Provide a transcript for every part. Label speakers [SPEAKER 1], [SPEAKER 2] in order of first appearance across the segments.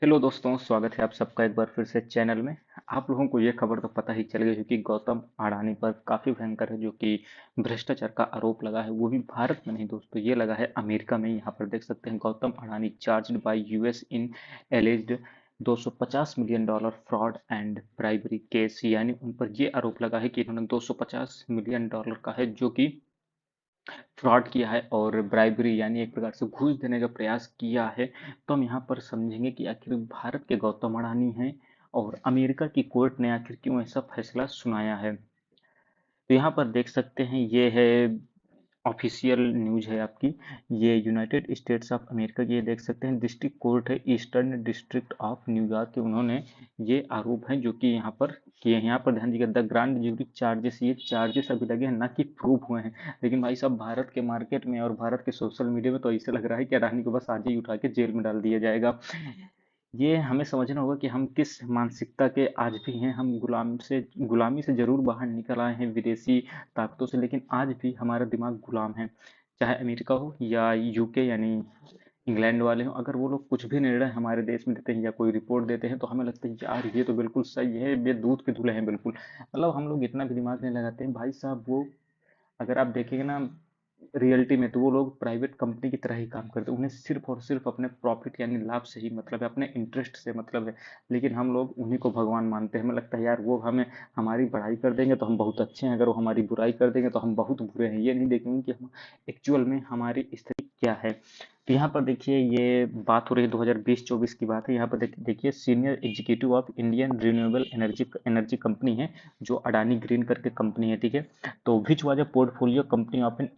[SPEAKER 1] Hello दोस्तों, स्वागत है आप सबका एक बार फिर से चैनल में। आप लोगों को ये खबर तो पता ही चल गई कि गौतम अडानी पर काफ़ी भयंकर है जो कि भ्रष्टाचार का आरोप लगा है, वो भी भारत में नहीं दोस्तों, ये लगा है अमेरिका में। यहाँ पर देख सकते हैं Gautam Adani charged bye US in एलिज्ड $250 million fraud and bribery case, यानी उन पर ये आरोप लगा है कि इन्होंने $250 मिलियन का है जो कि फ्रॉड किया है और ब्राइबरी यानी एक प्रकार से घूस देने का प्रयास किया है। तो हम यहाँ पर समझेंगे कि आखिर भारत के गौतम अडानी हैं और अमेरिका की कोर्ट ने आखिर क्यों ऐसा फैसला सुनाया है। तो यहाँ पर देख सकते हैं ये है ऑफिशियल न्यूज है आपकी। ये यूनाइटेड स्टेट्स ऑफ अमेरिका की, ये देख सकते हैं डिस्ट्रिक्ट कोर्ट है ईस्टर्न डिस्ट्रिक्ट ऑफ न्यूयॉर्क के, उन्होंने ये आरोप है जो कि यहाँ पर किए हैं। यहाँ पर ध्यान दीजिएगा, द ग्रांड ज्यूरी चार्जेस, ये चार्जेस अभी लगे हैं ना कि प्रूव हुए हैं। लेकिन भाई साहब भारत के मार्केट में और भारत के सोशल मीडिया में तो ऐसे लग रहा है कि अडानी को बस आज ही उठा के जेल में डाल दिया जाएगा। ये हमें समझना होगा कि हम किस मानसिकता के आज भी हैं। हम गुलामी से जरूर बाहर निकल आए हैं विदेशी ताकतों से, लेकिन आज भी हमारा दिमाग गुलाम है। चाहे अमेरिका हो या यूके यानी इंग्लैंड वाले हो, अगर वो लोग कुछ भी निर्णय हमारे देश में देते हैं या कोई रिपोर्ट देते हैं तो हमें लगता है यार ये तो बिल्कुल सही है, ये दूध के धुले हैं बिल्कुल। मतलब हम लोग इतना भी दिमाग नहीं लगाते हैं भाई साहब। वो अगर आप देखेंगे ना रियलिटी में, तो वो लोग प्राइवेट कंपनी की तरह ही काम करते हैं। उन्हें सिर्फ और सिर्फ अपने प्रॉफिट यानी लाभ से ही मतलब है, अपने इंटरेस्ट से मतलब है। लेकिन हम लोग उन्हीं को भगवान मानते हैं। हमें लगता है यार वो हमें हमारी बढ़ाई कर देंगे तो हम बहुत अच्छे हैं, अगर वो हमारी बुराई कर देंगे तो हम बहुत बुरे हैं। ये नहीं देखेंगे कि हम एक्चुअल में हमारी स्थिति क्या है। तो यहाँ पर देखिए ये बात हो रही है 2020-24 की बात है। यहाँ पर देखिए senior executive of Indian renewable energy energy company है जो अडानी ग्रीन करके कंपनी है, ठीक है। तो which was a portfolio company of an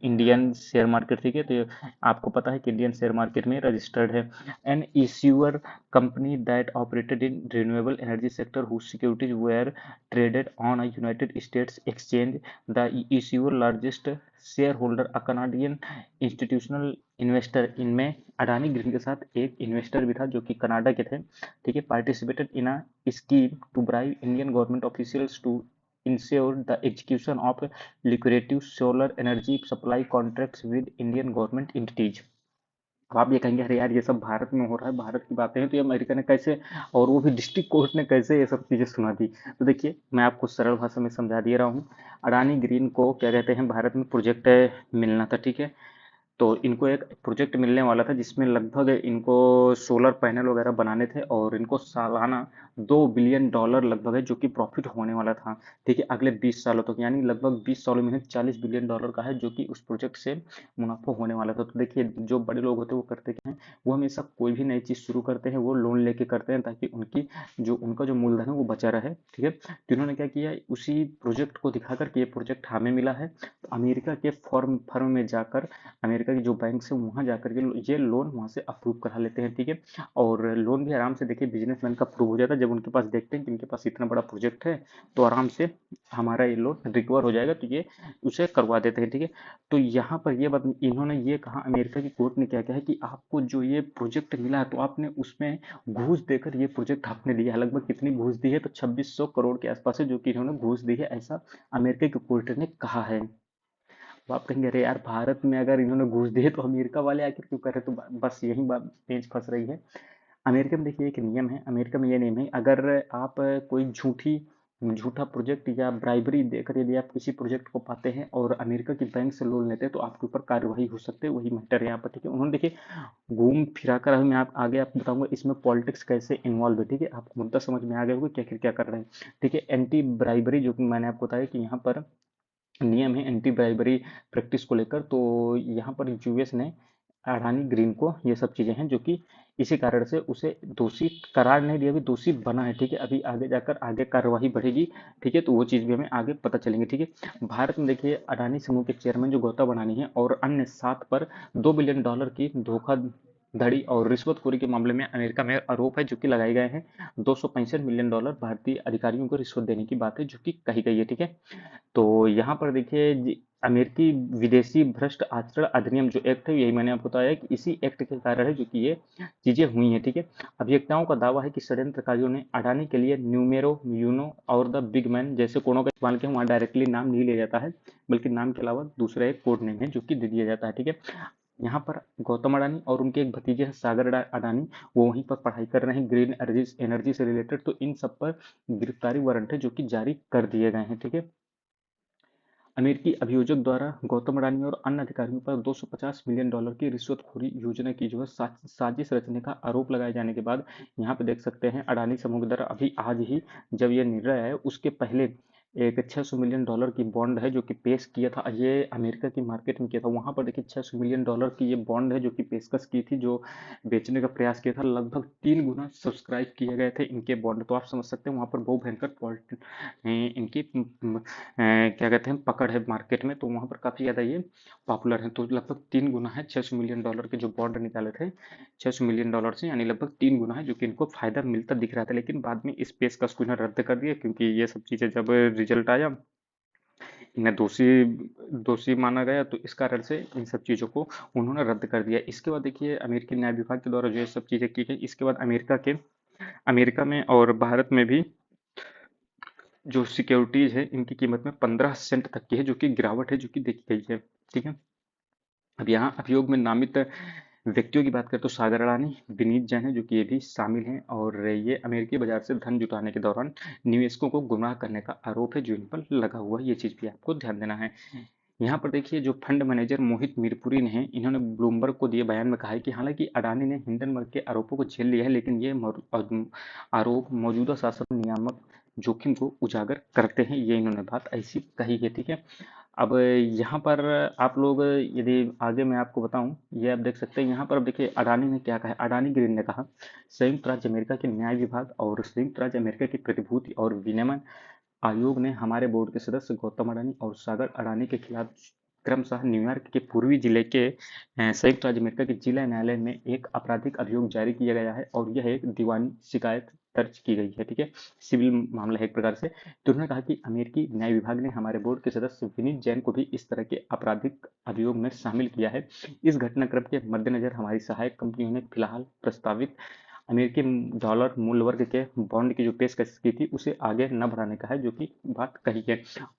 [SPEAKER 1] Indian share market, ठीक है। तो आपको पता है कि इंडियन शेयर मार्केट में रजिस्टर्ड है। An issuer company that operated in renewable energy sector whose securities were traded on a United States exchange. The issuer largest shareholder a Canadian institutional investor, इनमें Adani green के साथ एक investor भी था जो कि कनाडा के थे, ठीक है। Participated in a scheme to bribe Indian government officials to ensure the execution of lucrative solar energy supply contracts with Indian government entities। अब आप ये कहेंगे अरे यार ये सब भारत में हो रहा है, भारत की बातें हैं, तो ये अमेरिका ने कैसे, और वो भी डिस्ट्रिक्ट कोर्ट ने कैसे ये सब चीजें सुना दी। तो देखिए मैं आपको सरल भाषा में समझा दे रहा हूँ। अडानी ग्रीन को क्या कहते हैं, भारत में प्रोजेक्ट मिलना था, ठीक है। तो इनको एक प्रोजेक्ट मिलने वाला था जिसमें लगभग इनको सोलर पैनल वगैरह बनाने थे और इनको सालाना $2 बिलियन लगभग है जो कि प्रॉफिट होने वाला था, ठीक है, अगले 20 सालों तक। यानी लगभग 20 सालों में $40 बिलियन का है जो कि उस प्रोजेक्ट से मुनाफा होने वाला था। तो देखिए जो बड़े लोग होते हैं वो करते क्या हैं, वो हमेशा कोई भी नई चीज़ शुरू करते हैं वो लोन लेके करते हैं ताकि उनका जो मूलधन है वो बचा रहे, ठीक है। तो इन्होंने क्या किया, उसी प्रोजेक्ट को दिखाकर कि ये प्रोजेक्ट हमें मिला है, तो अमेरिका के फर्म में जाकर अमेरिका की जो बैंक है वहाँ जाकर के ये लोन वहाँ से अप्रूव करा लेते हैं, ठीक है। और लोन भी आराम से देखिए बिजनेसमैन का अप्रूव हो जाता है जब उनके पास देखते हैं कि इनके पास इतना बड़ा प्रोजेक्ट है, तो आराम से हमारा ये लोन रिकवर हो जाएगा, तो ये उसे करवा देते हैं, ठीक है। तो यहाँ पर ये बात इन्होंने ये कहा, अमेरिका की कोर्ट ने क्या कहा है कि आपको जो ये प्रोजेक्ट मिला है तो आपने उसमें घूस देकर ये प्रोजेक्ट आपने लिया है। लगभग कितनी घूस दी है, तो 2600 करोड़ के आसपास है जो कि इन्होंने घूस दी है, ऐसा अमेरिका की कोर्ट ने कहा है। तो आप कहेंगे अरे यार भारत में अगर इन्होंने घूस दी है तो अमेरिका वाले आखिर क्यों कर रहे, तो बस यही बात पेंच फंस रही है। अमेरिका में देखिए एक नियम है, अमेरिका में ये नियम है, अगर आप कोई झूठा प्रोजेक्ट या ब्राइबरी देकर यदि आप किसी प्रोजेक्ट को पाते हैं और अमेरिका की बैंक से लोन लेते हैं तो आपके ऊपर कार्रवाई हो सकती है। वही मैटर है यहाँ पर, ठीक है। उन्होंने देखिए घूम फिरा कर, अभी मैं आप आगे आपको बताऊंगा इसमें पॉलिटिक्स कैसे इन्वॉल्व है, ठीक है। आपको मुद्दा समझ में आ गया होगा कि आखिर क्या कर रहे हैं, ठीक है। एंटी ब्राइबरी जो कि मैंने आपको बताया कि यहाँ पर नियम है एंटी ब्राइबरी प्रैक्टिस को लेकर, तो यहाँ पर यूएस ने अडानी ग्रीन को ये सब चीजें हैं जो कि इसी कारण से उसे दोषी करार नहीं दिया, अभी दोषी बना है, ठीक है। अभी आगे जाकर आगे कार्यवाही बढ़ेगी, ठीक है, तो वो चीज भी हमें आगे पता चलेंगे, ठीक है। भारत में देखिए अडानी समूह के चेयरमैन जो गौतम अडानी है और अन्य 7 पर $2 बिलियन की धोखाधड़ी और रिश्वतखोरी के मामले में अमेरिका में आरोप है जो कि लगाए गए हैं। $265 मिलियन भारतीय अधिकारियों को रिश्वत देने की बात है जो कि कही गई है, ठीक है। तो यहाँ पर देखिए अमेरिकी विदेशी भ्रष्ट आचरण अधिनियम जो एक्ट है, यही मैंने आपको बताया कि इसी एक्ट के कारण है जो कि ये चीजें हुई हैं, ठीक है। अभियुक्ताओं का दावा है कि षड्यंत्रकारियों ने अडानी के लिए न्यूमेरो यूनो और द बिग मैन जैसे कोडों का इस्तेमाल किया। वहाँ डायरेक्टली नाम नहीं लिया जाता है बल्कि नाम के अलावा दूसरा एक कोड नेम है जो कि दे दिया जाता है, ठीक है। यहाँ पर गौतम अडानी और उनके एक भतीजे हैं सागर अडानी, वो वहीं पर पढ़ाई कर रहे हैं ग्रीन एनर्जी से रिलेटेड। तो इन सब पर गिरफ्तारी वारंट है जो कि जारी कर दिए गए हैं, ठीक है। अमेरिकी अभियोजक द्वारा गौतम अडानी और अन्य अधिकारियों पर 250 मिलियन डॉलर की रिश्वतखोरी योजना की जो है साजिश रचने का आरोप लगाए जाने के बाद यहाँ पे देख सकते हैं अडानी समूह द्वारा अभी आज ही जब ये निर्णय आया उसके पहले एक 600 मिलियन डॉलर की बॉन्ड है जो कि पेश किया था, ये अमेरिका की मार्केट में किया था। वहां पर देखिए 600 मिलियन डॉलर की ये बॉन्ड है जो कि पेशकश की थी, जो बेचने का प्रयास किया था। लगभग 3 गुना सब्सक्राइब किए गए थे इनके बॉन्ड। तो आप समझ सकते हैं वहां पर बहुत भयंकर इनकी क्या कहते हैं पकड़ है मार्केट में। तो वहां पर काफी ज्यादा ये पॉपुलर है। तो लगभग 3 गुना है 600 मिलियन डॉलर के जो बॉन्ड निकाले थे 600 मिलियन डॉलर से, यानी लगभग 3 गुना है जो कि इनको फायदा मिलता दिख रहा था। लेकिन बाद में इस पेशकश को इन्हें रद्द कर दिया क्योंकि ये सब चीजें जब रिजल्ट आया इन्हें दोषी दोषी माना गया, तो इस कारण से इन सब चीजों को उन्होंने रद्द कर दिया। इसके बाद देखिए अमेरिकी न्याय विभाग के द्वारा जो ये सब चीजें की गई, इसके बाद अमेरिका में और भारत में भी जो सिक्योरिटीज है इनकी कीमत में 15 सेंट तक की है जो कि गिरावट है जो कि देखी गई है, ठीक है। अब यहाँ अभियोग में नामित व्यक्तियों की बात करें तो सागर अडानी, विनीत जैन है जो कि ये भी शामिल हैं, और ये अमेरिकी बाजार से धन जुटाने के दौरान निवेशकों को गुमराह करने का आरोप है जो इन पर लगा हुआ है। ये चीज भी आपको ध्यान देना है। यहाँ पर देखिए जो फंड मैनेजर मोहित मीरपुरी ने हैं, इन्होंने ब्लूमबर्ग को दिए बयान में कहा है कि हालांकि अडानी ने हिंडनबर्ग के आरोपों को झेल लिया है, लेकिन ये आरोप मौजूदा शासन नियामक जोखिम को उजागर करते हैं। ये इन्होंने बात ऐसी कही है, ठीक है। अब यहाँ पर आप लोग यदि आगे मैं आपको बताऊं, ये आप देख सकते हैं यहाँ पर। अब देखिए अडानी ने क्या कहा है। अडानी ग्रीन ने कहा संयुक्त राज्य अमेरिका के न्याय विभाग और संयुक्त राज्य अमेरिका की प्रतिभूति और विनिमय आयोग ने हमारे बोर्ड के सदस्य गौतम अडानी और सागर अडानी के खिलाफ क्रमशः न्यूयॉर्क के पूर्वी जिले के संयुक्त राज्य अमेरिका के जिला न्यायालय में एक आपराधिक अभियोग जारी किया गया है और यह एक दीवानी शिकायत दर्ज की गई है, ठीक है। सिविल मामला है एक प्रकार से। तो उन्होंने कहा कि अमेरिकी न्याय विभाग ने हमारे बोर्ड के सदस्य विनीत जैन को भी इस तरह के आपराधिक अभियोग में शामिल किया है। इस घटनाक्रम के मद्देनजर हमारी सहायक कंपनियों ने फिलहाल प्रस्तावित अमेरिकी डॉलर मूल्य वर्ग के बॉन्ड की जो पेशकश की थी उसे आगे न बढ़ाने का है, जो कि बात कही है।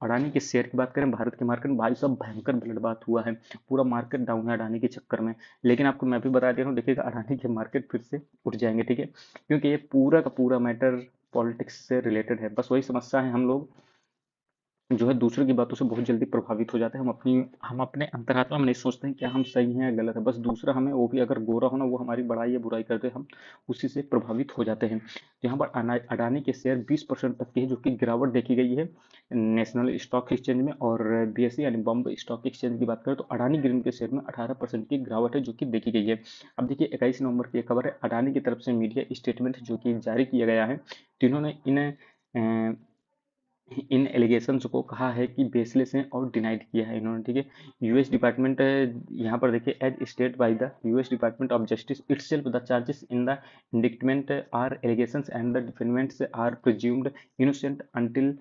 [SPEAKER 1] अडानी के शेयर की बात करें भारत के मार्केट में, भाई साहब भयंकर ब्लडबाथ हुआ है, पूरा मार्केट डाउन है अडानी के चक्कर में। लेकिन आपको मैं भी बता दे रहा हूँ, देखिएगा अडानी के मार्केट फिर से उठ जाएंगे, ठीक है। क्योंकि ये पूरा का पूरा मैटर पॉलिटिक्स से रिलेटेड है। बस वही समस्या है, हम लोग जो है दूसरों की बातों से बहुत जल्दी प्रभावित हो जाते हैं। हम अपने अंतरात्मा में नहीं सोचते हैं क्या हम सही हैं या गलत है। बस दूसरा हमें, वो भी अगर गोरा हो ना, वो हमारी बड़ाई या बुराई करते हम उसी से प्रभावित हो जाते हैं। तो यहाँ पर अडानी के शेयर 20% तक की है जो कि गिरावट देखी गई है नेशनल स्टॉक एक्सचेंज में। और बीएसई यानी बॉम्बे स्टॉक एक्सचेंज की बात करें तो अडानी ग्रीन के शेयर में 18% की गिरावट है जो कि देखी गई है। अब देखिए 21 नवंबर की खबर है, अडानी की तरफ से मीडिया स्टेटमेंट जो कि जारी किया गया है, तो इन्होंने इन एलिगेशंस को कहा है कि बेसलेस हैं और डिनाइड किया है इन्होंने, ठीक है। यूएस डिपार्टमेंट यहाँ पर देखिए as state by the US Department of Justice itself the charges in the indictment are allegations and the defendants are presumed innocent until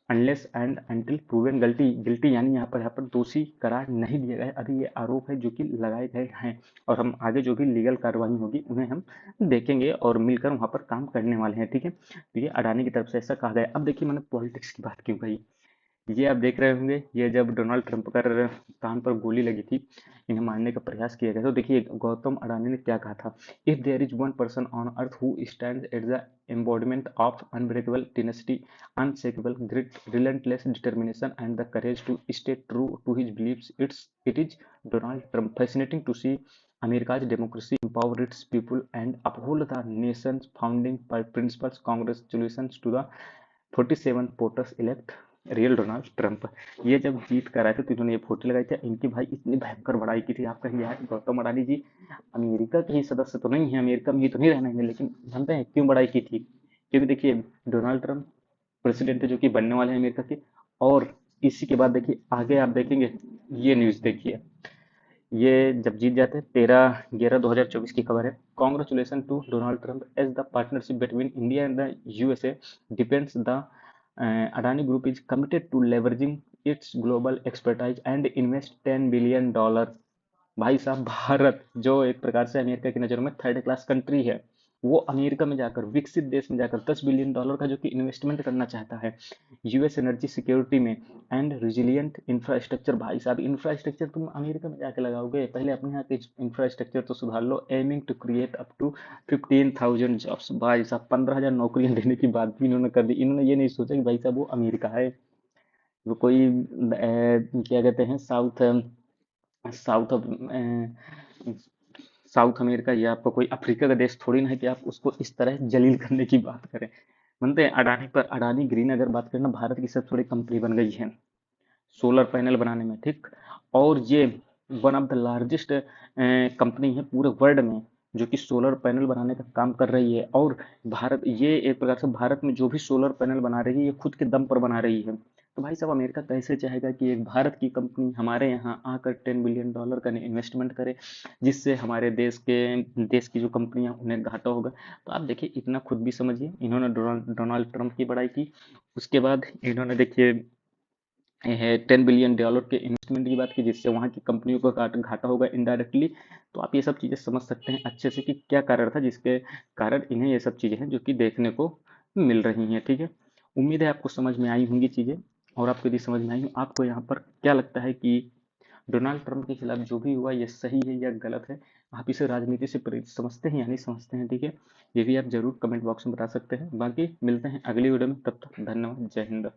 [SPEAKER 1] unless and until proven guilty guilty, यानी यहाँ पर दोषी करार नहीं दिया गया है। अभी ये आरोप है जो कि लगाए गए हैं, और हम आगे जो भी लीगल कार्रवाई होगी उन्हें हम देखेंगे और मिलकर वहां पर काम करने वाले हैं, ठीक है। तो ये अडानी की तरफ से ऐसा कहा गया। अब देखिए मैंने पॉलिटिक्स की बात क्यों कही, ये आप देख रहे होंगे, ये जब डोनाल्ड ट्रंप पर कान पर गोली लगी थी, इन्हें मारने का प्रयास किया गया, तो देखिए गौतम अडानी ने क्या कहा था। If there is one person on earth who stands at the embodiment of unbreakable tenacity, unshakable grit, relentless determination, and the courage to stay true to his beliefs, it is Donald Trump. Fascinating to see America's democracy empower its people and uphold the nation's founding principles. Congratulations to the 47 voters elect real Donald Trump. ये जब जीत कर आए थे तो इन्होंने ये photo लगाई थी। इनकी भाई इतनी भयंकर बड़ाई की थी, आप कहेंगे यार गौतम अडानी जी अमेरिका के ही सदस्य तो नहीं है, अमेरिका में ही तो नहीं रहना है, लेकिन जानते हैं क्यों बड़ाई की थी? क्योंकि देखिए डोनाल्ड ट्रंप प्रेसिडेंट है जो कि बनने वाले हैं अमेरिका के। और इसी के बाद देखिए आगे आप देखेंगे, ये न्यूज देखिए, ये जब जीत जाते हैं 13/11/2024 की खबर है। Congratulation to Donald Trump as the partnership between India and the USA depends the Adani Group is committed to leveraging its global expertise and invest $10 billion. भाई साहब भारत जो एक प्रकार से अमेरिका की नज़रों में थर्ड क्लास कंट्री है, वो अमेरिका में जाकर, विकसित देश में जाकर $10 बिलियन का जो कि इन्वेस्टमेंट करना चाहता है यूएस एनर्जी सिक्योरिटी में एंड रिजिलियंट इंफ्रास्ट्रक्चर। भाई साहब, इंफ्रास्ट्रक्चर तुम अमेरिका में जाके लगाओगे? पहले अपने यहाँ के इंफ्रास्ट्रक्चर तो सुधार लो। Aiming to create up to 15,000 jobs. भाई साहब, 15,000 नौकरियां देने की बात भी इन्होंने कर दी। इन्होंने ये नहीं सोचा कि भाई साहब वो अमेरिका है, वो कोई क्या कहते हैं, साउथ साउथ साउथ अमेरिका या आपका कोई अफ्रीका का देश थोड़ी ना है कि आप उसको इस तरह जलील करने की बात करें। मानते हैं अडानी पर, अडानी ग्रीन अगर बात करें ना, भारत की सबसे बड़ी कंपनी बन गई है सोलर पैनल बनाने में, ठीक। और ये one of the largest company है पूरे वर्ल्ड में जो कि सोलर पैनल बनाने का काम कर रही है। और भारत, ये एक प्रकार से भारत में जो भी सोलर पैनल बना रही है ये खुद के दम पर बना रही है। तो भाई साहब, अमेरिका कैसे चाहेगा कि एक भारत की कंपनी हमारे यहाँ आकर $10 बिलियन का इन्वेस्टमेंट करे, जिससे हमारे देश की जो कंपनियां उन्हें घाटा होगा। तो आप देखिए, इतना खुद भी समझिए। इन्होंने डोनाल्ड डोनाल्ड ट्रंप की बड़ाई की, उसके बाद इन्होंने देखिए है $10 बिलियन के इन्वेस्टमेंट की बात की, जिससे वहाँ की कंपनियों को घाटा होगा इनडायरेक्टली। तो आप ये सब चीज़ें समझ सकते हैं अच्छे से कि क्या कारण था जिसके कारण इन्हें ये सब चीज़ें हैं जो कि देखने को मिल रही हैं, ठीक है। उम्मीद है आपको समझ में आई होंगी चीज़ें। और आपको यदि समझ में आई हो, आपको यहाँ पर क्या लगता है कि डोनाल्ड ट्रंप के खिलाफ जो भी हुआ ये सही है या गलत है? आप इसे राजनीति से प्रेरित समझते हैं या नहीं समझते हैं, ठीक है। ये भी आप जरूर कमेंट बॉक्स में बता सकते हैं। बाकी मिलते हैं अगली वीडियो में, तब तक धन्यवाद, जय हिंद।